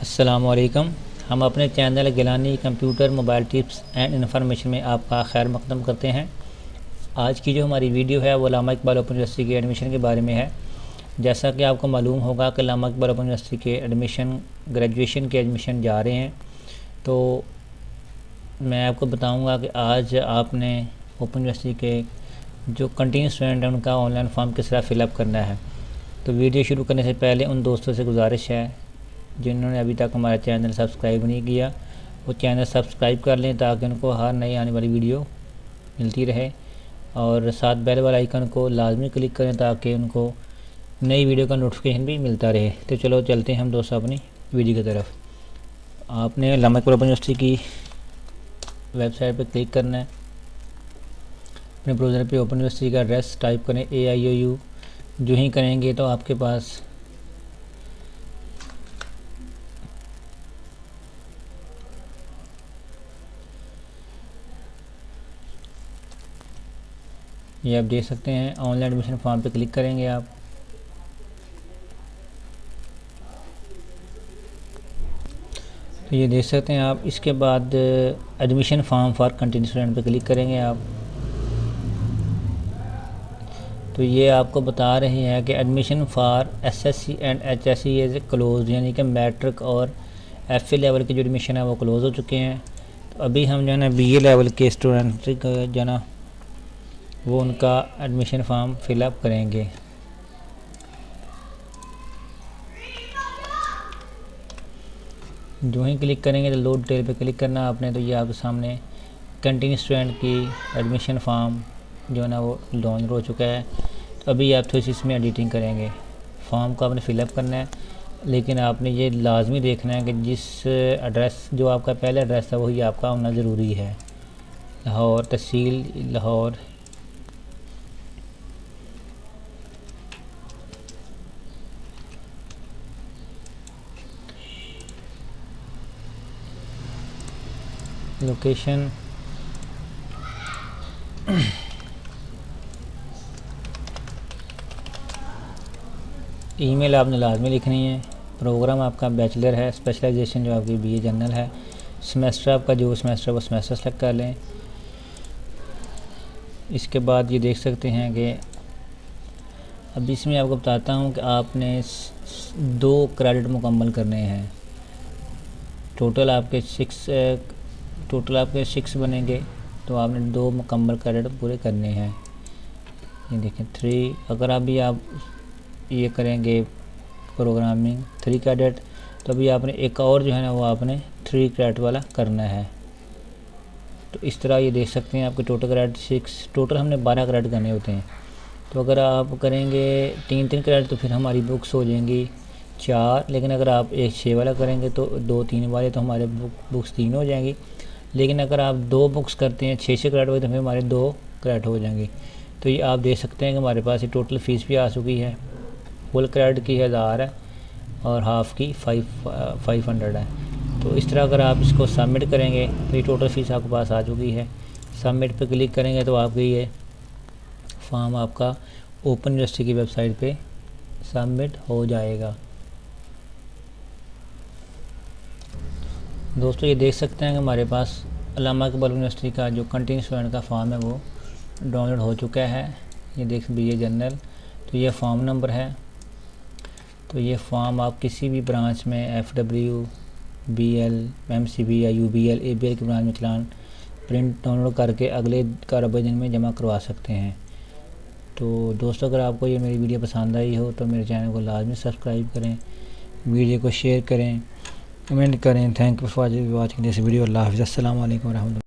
अस्सलामुअलैकुम। हम अपने channel Gilani computer mobile tips and information में आपका खैर मकदम करते हैं। आज की जो हमारी वीडियो है वो अल्लामा इकबाल ओपन यूनिवर्सिटी के एडमिशन के बारे में है। जैसा कि आपको मालूम होगा कि अल्लामा इकबाल ओपन यूनिवर्सिटी के एडमिशन ग्रेजुएशन के एडमिशन जा रहे हैं, तो मैं आपको बताऊंगा कि आज आपने ओपन यूनिवर्सिटी के जो कंटिन्यू स्टूडेंट हैं उनका ऑनलाइन फॉर्म किस तरह फ़िलअप करना है। तो वीडियो शुरू करने से पहले उन दोस्तों से गुजारिश है जिन्होंने अभी तक हमारा चैनल सब्सक्राइब नहीं किया वो चैनल सब्सक्राइब कर लें ताकि उनको हर नई आने वाली वीडियो मिलती रहे, और साथ बेल वाला आइकन को लाजमी क्लिक करें ताकि उनको नई वीडियो का नोटिफिकेशन भी मिलता रहे। तो चलो चलते हैं हम दोस्तों अपनी वीडियो की तरफ। आपने अल्लामा इकबाल ओपन यूनिवर्सिटी की वेबसाइट पर क्लिक करना है। अपने ब्राउज़र पे ओपन यूनिवर्सिटी का एड्रेस टाइप करें AIOU। जो ही करेंगे तो आपके पास ये आप देख सकते हैं ऑनलाइन एडमिशन फॉर्म पे क्लिक करेंगे आप। तो ये देख सकते हैं आप। इसके बाद admission form for continue student पे क्लिक करेंगे आप। तो ये आपको बता रहे हैं कि admission for SSC and HSC is close, यानी कि मैट्रिक और FA लेवल के जो एडमिशन है वो क्लोज़ हो चुके हैं। तो अभी हम जो है ना BA लेवल के स्टूडेंट जो है ना वो उनका एडमिशन फॉर्म फिलअप करेंगे। जो ही क्लिक करेंगे तो लोड डिटेल पे क्लिक करना आपने। तो ये आपके सामने कंटिन्यू स्टूडेंट की एडमिशन फॉर्म जो है ना वो डाउनलोड हो चुका है। तो अभी आप थोड़ी सी इसमें एडिटिंग करेंगे। फॉर्म को आपने फिलअप करना है, लेकिन आपने ये लाजमी देखना है कि जिस एड्रेस जो आपका पहला एड्रेस था वही आपका होना ज़रूरी है। लाहौर, तहसील लाहौर। लोकेशन ईमेल आपने लाजमी लिखनी है। प्रोग्राम आपका बैचलर है, स्पेशलाइजेशन जो आपकी BA जनरल है। सेमेस्टर आपका जो सेमेस्टर वो सेमेस्टर सेलेक्ट कर लें। इसके बाद ये देख सकते हैं कि अब इसमें आपको बताता हूँ कि आपने 2 क्रेडिट मुकम्मल करने हैं। टोटल आपके 6 बनेंगे, तो आपने 2 मुकम्मल क्रेडिट पूरे करने हैं। ये देखें 3। अगर अभी आप ये करेंगे प्रोग्रामिंग 3 क्रेडिट, तो अभी आपने एक और जो है ना वो आपने 3 क्रेडिट वाला करना है। तो इस तरह ये देख सकते हैं आपके टोटल क्रेडिट 6, टोटल हमने 12 क्रेडिट करने होते हैं। तो अगर आप करेंगे 3 क्रेडिट तो फिर हमारी बुक्स हो जाएंगी 4, लेकिन अगर आप एक 6 वाला करेंगे तो 2-3 वाले तो हमारे बुक्स 3 हो जाएंगी। लेकिन अगर आप 2 बुक्स करते हैं 6 क्रेडिट वाले तो फिर हमारे 2 क्रेडिट हो जाएंगे। तो ये आप देख सकते हैं कि हमारे पास ये टोटल फ़ीस भी आ चुकी है। फुल क्रेडिट की 1000 है और हाफ़ की 500 है। तो इस तरह अगर आप इसको सबमिट करेंगे तो ये टोटल फ़ीस आपके पास आ चुकी है। सबमिट पे क्लिक करेंगे तो आपकी ये फॉर्म आपका ओपन यूनिवर्सिटी की वेबसाइट पे सबमिट हो जाएगा। दोस्तों ये देख सकते हैं कि हमारे पास अल्लामा इकबाल यूनिवर्सिटी का जो कंटिन्यू स्टूडेंट का फॉर्म है वो डाउनलोड हो चुका है। ये देख BA जनरल। तो ये फॉर्म नंबर है। तो ये फॉर्म आप किसी भी ब्रांच में FW, BL, MCB या UBL, ABL की ब्रांच में चलान प्रिंट डाउनलोड करके अगले कारोबारी दिन में जमा करवा सकते हैं। तो दोस्तों अगर आपको ये मेरी वीडियो पसंद आई हो तो मेरे चैनल को लाजमी सब्सक्राइब करें, वीडियो को शेयर करें, कमेंट करें। Thank you for watching this video. अल्लाह हाफ़िज़। अस्सलाम वालेकुम रहमतुल्लाह।